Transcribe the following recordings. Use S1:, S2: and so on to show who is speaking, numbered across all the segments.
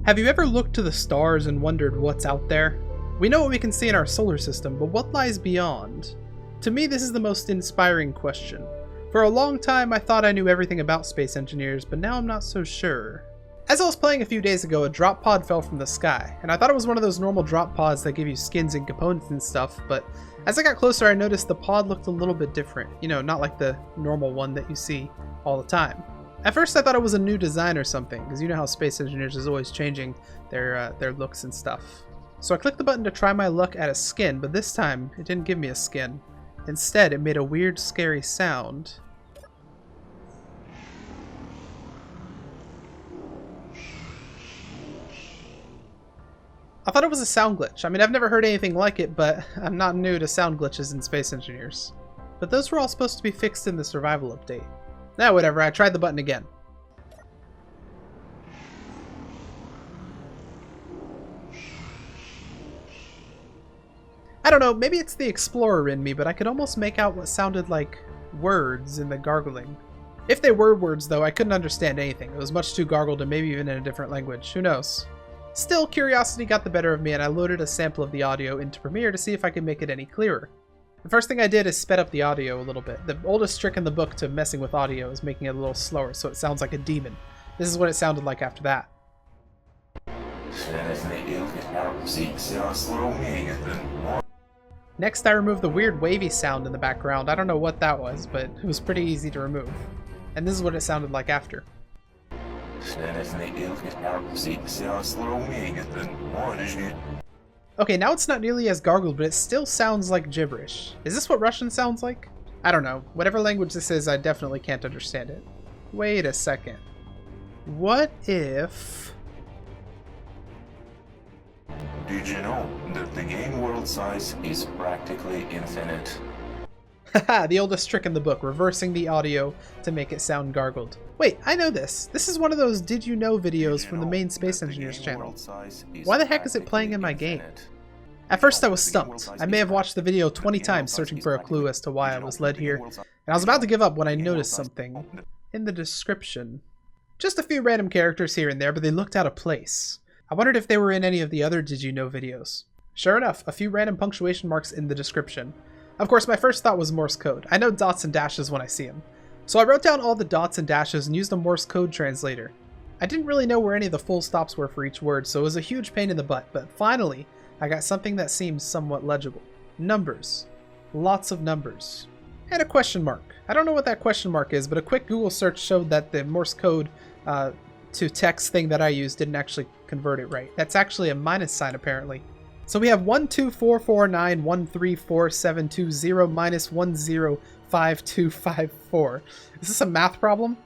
S1: Have you ever looked to the stars and wondered what's out there? We know what we can see in our solar system, but what lies beyond? To me, this is the most inspiring question. For a long time, I thought I knew everything about space engineers, but now I'm not so sure. As I was playing a few days ago, a drop pod fell from the sky, and I thought it was one of those normal drop pods that give you skins and components and stuff, but as I got closer, I noticed the pod looked a little bit different. You know, not like the normal one that you see all the time. At first I thought it was a new design or something, because you know how space engineers is always changing their looks and stuff. So I clicked the button to try my luck at a skin, but this time it didn't give me a skin. Instead, it made a weird, scary sound. I thought it was a sound glitch. I mean, I've never heard anything like it, but I'm not new to sound glitches in Space Engineers. But those were all supposed to be fixed in the survival update. Nah, whatever, I tried the button again. I don't know, maybe it's the explorer in me, but I could almost make out what sounded like words in the gargling. If they were words, though, I couldn't understand anything. It was much too gargled and maybe even in a different language. Who knows? Still, curiosity got the better of me and I loaded a sample of the audio into Premiere to see if I could make it any clearer. The first thing I did is sped up the audio a little bit. The oldest trick in the book to messing with audio is making it a little slower so it sounds like a demon. This is what it sounded like after that. Next I removed the weird wavy sound in the background. I don't know what that was, but it was pretty easy to remove. And this is what it sounded like after. Okay, now it's not nearly as gargled, but it still sounds like gibberish. Is this what Russian sounds like? I don't know. Whatever language this is, I definitely can't understand it. Wait a second. What if...
S2: Did you know that the game world size is practically infinite?
S1: Haha, the oldest trick in the book, reversing the audio to make it sound gargled. Wait, I know this. This is one of those Did You Know videos from the main Space Engineers channel. Why the heck is it playing in my game? At first I was stumped. I may have watched the video 20 times searching for a clue as to why I was led here, and I was about to give up when I noticed something in the description. Just a few random characters here and there, but they looked out of place. I wondered if they were in any of the other Did You Know videos. Sure enough, a few random punctuation marks in the description. Of course, my first thought was Morse code. I know dots and dashes when I see them. So I wrote down all the dots and dashes and used a Morse code translator. I didn't really know where any of the full stops were for each word, so it was a huge pain in the butt, but finally, I got something that seems somewhat legible. Numbers. Lots of numbers. And a question mark. I don't know what that question mark is, but a quick Google search showed that the Morse code to text thing that I used didn't actually convert it right. That's actually a minus sign, apparently. So we have 12449134720 minus 105254. Is this a math problem?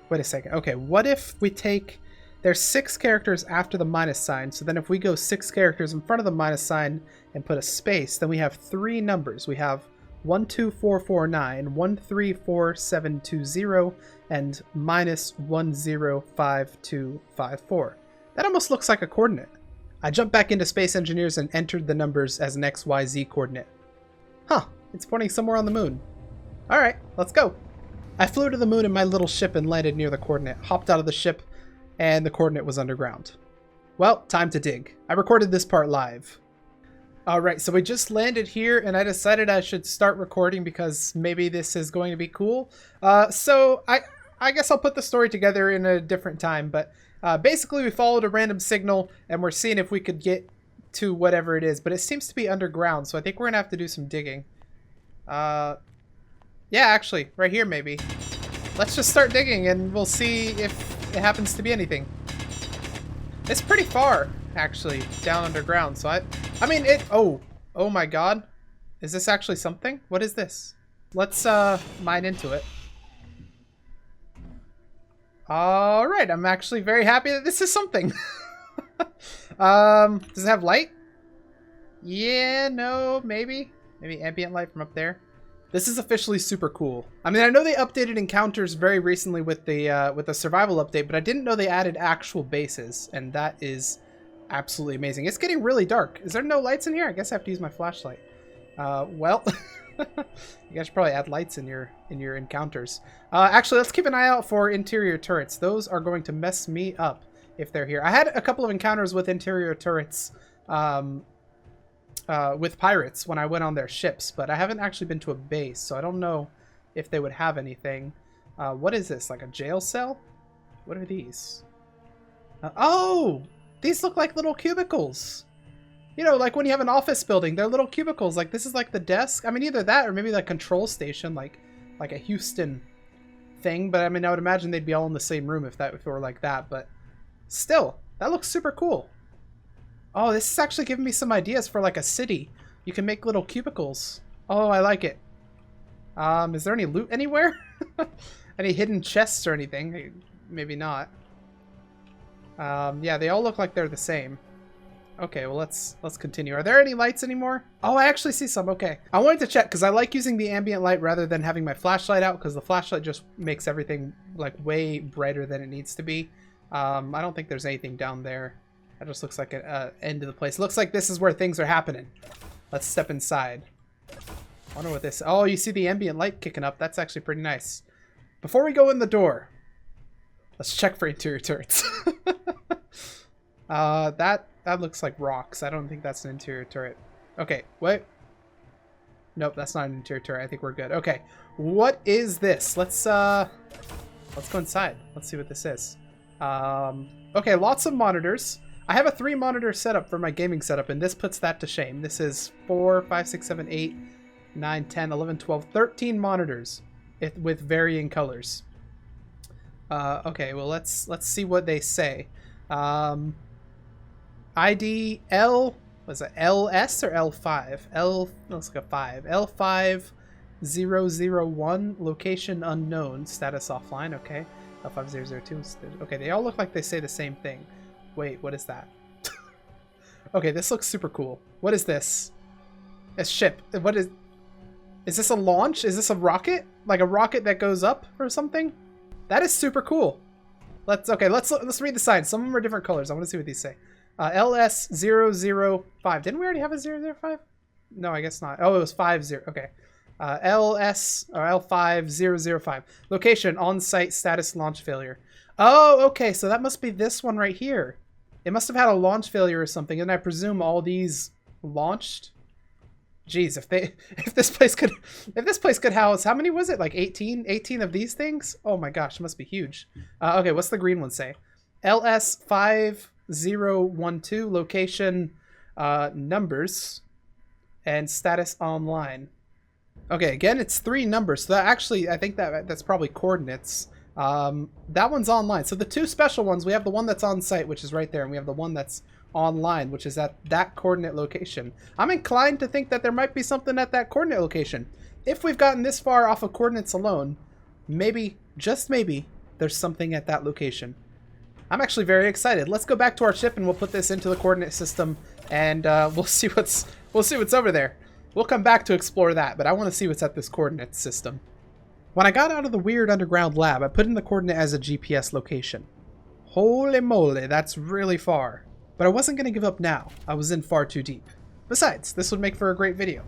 S1: Wait a second. Okay, what if we take... There's 6 characters after the minus sign, so then if we go 6 characters in front of the minus sign and put a space, then we have 3 numbers. We have 12449, 134720, and minus 105254. That almost looks like a coordinate. I jumped back into Space Engineers and entered the numbers as an XYZ coordinate. Huh, it's pointing somewhere on the moon. Alright, let's go. I flew to the moon in my little ship and landed near the coordinate, hopped out of the ship, and the coordinate was underground. Well, time to dig. I recorded this part live. Alright, so we just landed here and I decided I should start recording because maybe this is going to be cool. So I guess I'll put the story together in a different time, but basically we followed a random signal and we're seeing if we could get to whatever it is, but it seems to be underground, so I think we're gonna have to do some digging. Yeah, actually, right here maybe. Let's just start digging and we'll see if it happens to be anything. It's pretty far, actually, down underground, so I mean, oh my god. Is this actually something? What is this? Let's mine into it. Alright, I'm actually very happy that this is something. Does it have light? Yeah, no, maybe. Maybe ambient light from up there. This is officially super cool. I mean, I know they updated encounters very recently with the survival update, but I didn't know they added actual bases, and that is absolutely amazing. It's getting really dark. Is there no lights in here? I guess I have to use my flashlight. Well, you guys should probably add lights in your encounters. Actually, let's keep an eye out for interior turrets. Those are going to mess me up if they're here. I had a couple of encounters with interior turrets with pirates when I went on their ships, but I haven't actually been to a base, so I don't know if they would have anything. What is this, like a jail cell? What are these? Oh! These look like little cubicles. You know, like when you have an office building, they're little cubicles. Like, this is like the desk. I mean, either that or maybe the control station, like a Houston thing. But I mean, I would imagine they'd be all in the same room if it were like that. But still, that looks super cool. Oh, this is actually giving me some ideas for like a city. You can make little cubicles. Oh, I like it. Is there any loot anywhere? Any hidden chests or anything? Maybe not. Yeah, they all look like they're the same. Okay, well, let's continue. Are there any lights anymore? Oh, I actually see some. Okay. I wanted to check because I like using the ambient light rather than having my flashlight out, because the flashlight just makes everything like way brighter than it needs to be. I don't think there's anything down there. That just looks like an end of the place. Looks like this is where things are happening. Let's step inside. I wonder what this... Oh, you see the ambient light kicking up. That's actually pretty nice. Before we go in the door, let's check for interior turrets. That looks like rocks. I don't think that's an interior turret. Okay, wait. Nope, that's not an interior turret. I think we're good. Okay, what is this? Let's go inside. Let's see what this is. Okay, lots of monitors. I have a 3-monitor setup for my gaming setup, and this puts that to shame. This is 4, 5, 6, 7, 8, 9, 10, 11, 12, 13 monitors with varying colors. Okay, well, let's see what they say. ID L, was it LS or L5? L, looks like a 5. L5001, location unknown, status offline, okay. L5002, okay, they all look like they say the same thing. Wait, what is that? Okay, this looks super cool. What is this? A ship. What is this a launch? Is this a rocket? Like a rocket that goes up or something? That is super cool. Let's read the signs. Some of them are different colors. I want to see what these say. LS005. Didn't we already have a 005? No, I guess not. Oh, it was 50. Okay. LS or L5005. Location on-site, status launch failure. Oh, okay. So that must be this one right here. It must have had a launch failure or something, and I presume all these launched. Jeez, if this place could house, how many was it? Like 18 of these things? Oh my gosh, it must be huge. Okay, what's the green one say? LS5012, location, numbers, and status online. Okay, again, it's 3 numbers. So that actually, I think that's probably coordinates. That one's online. So the 2 special ones, we have the one that's on site, which is right there, and we have the one that's online, which is at that coordinate location. I'm inclined to think that there might be something at that coordinate location. If we've gotten this far off of coordinates alone, maybe, just maybe, there's something at that location. I'm actually very excited. Let's go back to our ship and we'll put this into the coordinate system, and we'll see what's over there. We'll come back to explore that, but I want to see what's at this coordinate system. When I got out of the weird underground lab, I put in the coordinate as a GPS location. Holy moly, that's really far. But I wasn't going to give up now. I was in far too deep. Besides, this would make for a great video.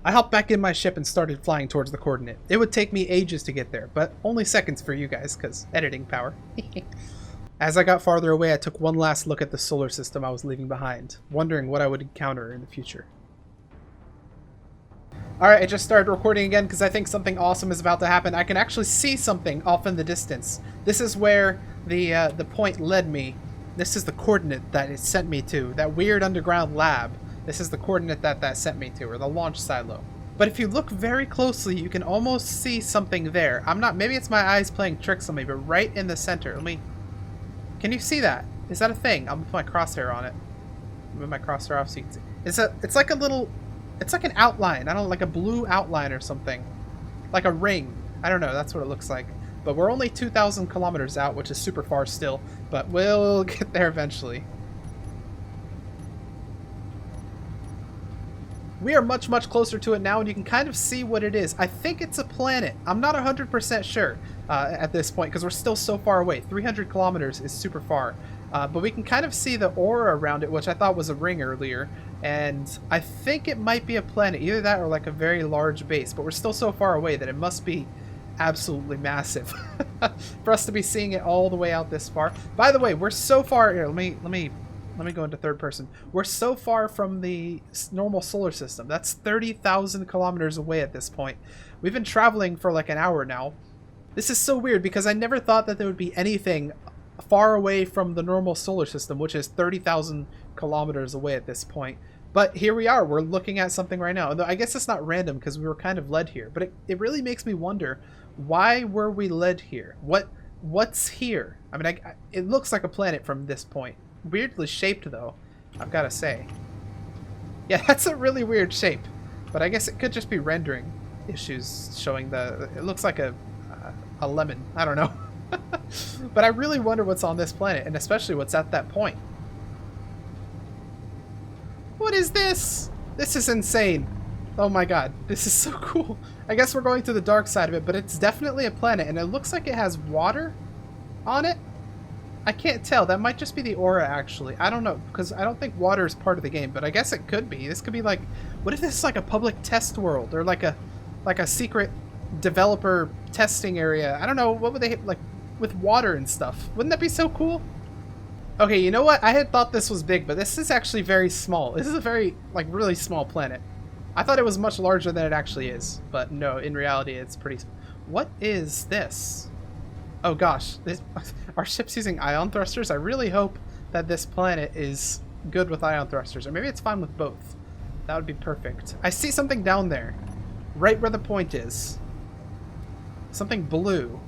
S1: I hopped back in my ship and started flying towards the coordinate. It would take me ages to get there, but only seconds for you guys, because editing power. As I got farther away, I took one last look at the solar system I was leaving behind, wondering what I would encounter in the future. Alright, I just started recording again because I think something awesome is about to happen. I can actually see something off in the distance. This is where the point led me. This is the coordinate that it sent me to. That weird underground lab. This is the coordinate that sent me to, or the launch silo. But if you look very closely, you can almost see something there. Maybe it's my eyes playing tricks on me, but right in the center. Can you see that? Is that a thing? I'm gonna put my crosshair on it. Move my crosshair off so you can see. It's like a little... It's like an outline. I don't know, like a blue outline or something. Like a ring. I don't know, that's what it looks like. But we're only 2,000 kilometers out, which is super far still. But we'll get there eventually. We are much, much closer to it now, and you can kind of see what it is. I think it's a planet. I'm not 100% sure at this point, because we're still so far away. 300 kilometers is super far. But we can kind of see the aura around it, which I thought was a ring earlier. And I think it might be a planet. Either that or like a very large base. But we're still so far away that it must be absolutely massive for us to be seeing it all the way out this far. By the way, we're so far here. Let me go into third person. We're so far from the normal solar system. That's 30,000 kilometers away at this point. We've been traveling for like an hour now. This is so weird because I never thought that there would be anything far away from the normal solar system, which is 30,000 kilometers away at this point. But here we are. We're looking at something right now. Though I guess it's not random because we were kind of led here. But it really makes me wonder, why were we led here? What's here? I mean, it looks like a planet from this point. Weirdly shaped, though, I've got to say. Yeah, that's a really weird shape. But I guess it could just be rendering issues showing the... It looks like a lemon. I don't know. But I really wonder what's on this planet, and especially what's at that point. What is this? This is insane. Oh my god, this is so cool. I guess we're going to the dark side of it, but it's definitely a planet, and it looks like it has water on it. I can't tell. That might just be the aura, actually. I don't know, because I don't think water is part of the game, but I guess it could be. This could be like... What if this is like a public test world, or like a secret developer testing area? I don't know. What would they... like with water and stuff? Wouldn't that be so cool? Okay, you know what? I had thought this was big, but this is actually very small. This is a very, like, really small planet. I thought it was much larger than it actually is, but no, in reality, it's pretty... What is this? Oh gosh, our ship's using ion thrusters? I really hope that this planet is good with ion thrusters, or maybe it's fine with both. That would be perfect. I see something down there, right where the point is. Something blue.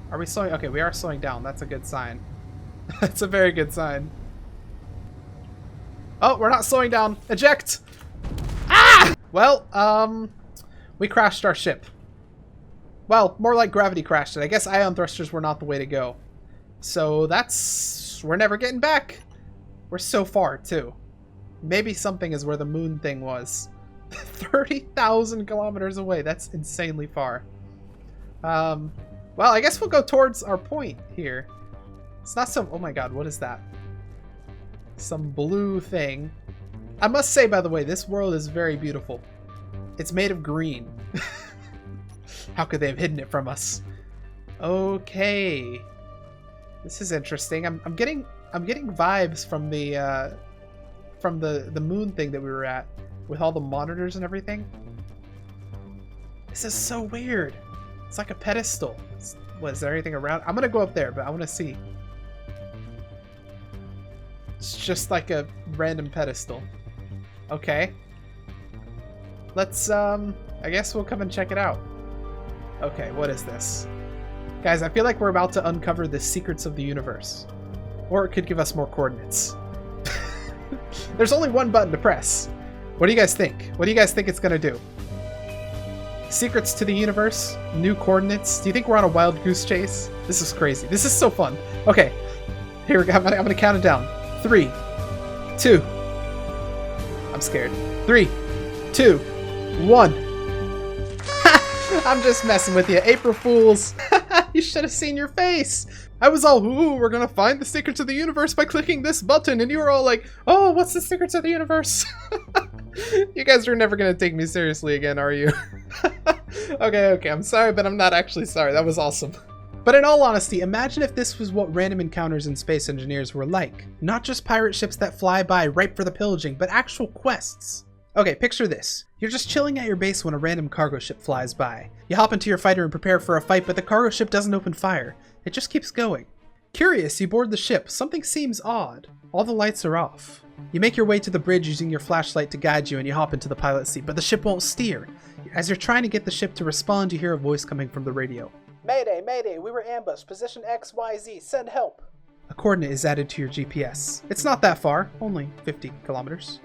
S1: Are we slowing? Okay, we are slowing down. That's a good sign. That's a very good sign. Oh, we're not slowing down. Eject! Ah! Well, we crashed our ship. Well, more like gravity crashed it. I guess ion thrusters were not the way to go. So that's... We're never getting back. We're so far, too. Maybe something is where the moon thing was. 30,000 kilometers away. That's insanely far. Well, I guess we'll go towards our point here. It's not so... Oh my god, what is that? Some blue thing. I must say, by the way, this world is very beautiful. It's made of green. How could they have hidden it from us? Okay. This is interesting. I'm getting vibes from the moon thing that we were at with all the monitors and everything. This is so weird. It's like a pedestal. Is there anything around? I'm gonna go up there, but I want to see. It's just like a random pedestal. Okay. Let's, I guess we'll come and check it out. Okay, what is this? Guys, I feel like we're about to uncover the secrets of the universe. Or it could give us more coordinates. There's only one button to press. What do you guys think? What do you guys think it's gonna do? Secrets to the universe? New coordinates? Do you think we're on a wild goose chase? This is crazy. This is so fun. Okay, here we go. I'm gonna count it down. 3, 2. I'm scared. 3, 2, 1. I'm just messing with you. April Fools. You should have seen your face. I was all, ooh, we're gonna find the secrets of the universe by clicking this button. And you were all like, oh, what's the secrets of the universe? You guys are never gonna take me seriously again, are you? Okay, I'm sorry, but I'm not actually sorry. That was awesome. But in all honesty, imagine if this was what random encounters in Space Engineers were like. Not just pirate ships that fly by ripe for the pillaging, but actual quests. Okay, picture this. You're just chilling at your base when a random cargo ship flies by. You hop into your fighter and prepare for a fight, but the cargo ship doesn't open fire. It just keeps going. Curious, you board the ship. Something seems odd. All the lights are off. You make your way to the bridge using your flashlight to guide you and you hop into the pilot seat, but the ship won't steer. As you're trying to get the ship to respond, you hear a voice coming from the radio. Mayday, mayday, we were ambushed. Position XYZ, send help. A coordinate is added to your GPS. It's not that far, only 50 kilometers.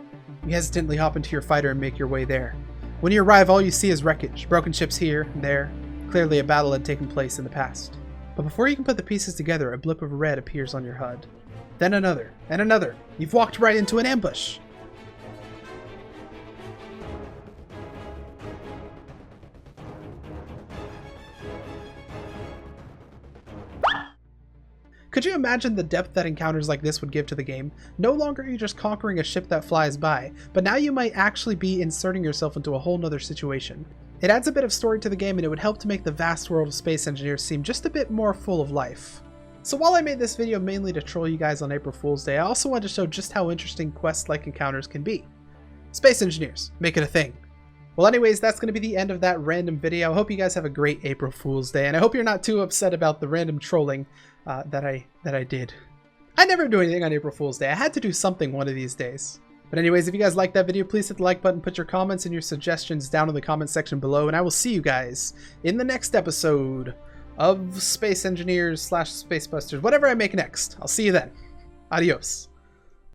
S1: You hesitantly hop into your fighter and make your way there. When you arrive, all you see is wreckage, broken ships here and there. Clearly a battle had taken place in the past. But before you can put the pieces together, a blip of red appears on your HUD. Then another, and another. You've walked right into an ambush. Could you imagine the depth that encounters like this would give to the game? No longer are you just conquering a ship that flies by, but now you might actually be inserting yourself into a whole nother situation. It adds a bit of story to the game, and it would help to make the vast world of Space Engineers seem just a bit more full of life. So while I made this video mainly to troll you guys on April Fool's Day, I also wanted to show just how interesting quest-like encounters can be. Space Engineers, make it a thing. Well anyways, that's going to be the end of that random video. I hope you guys have a great April Fool's Day, and I hope you're not too upset about the random trolling that I did. I never do anything on April Fool's Day. I had to do something one of these days. But anyways, if you guys liked that video, please hit the like button, put your comments and your suggestions down in the comment section below, and I will see you guys in the next episode of Space Engineers / Spacebusters, whatever I make next. I'll see you then. Adios.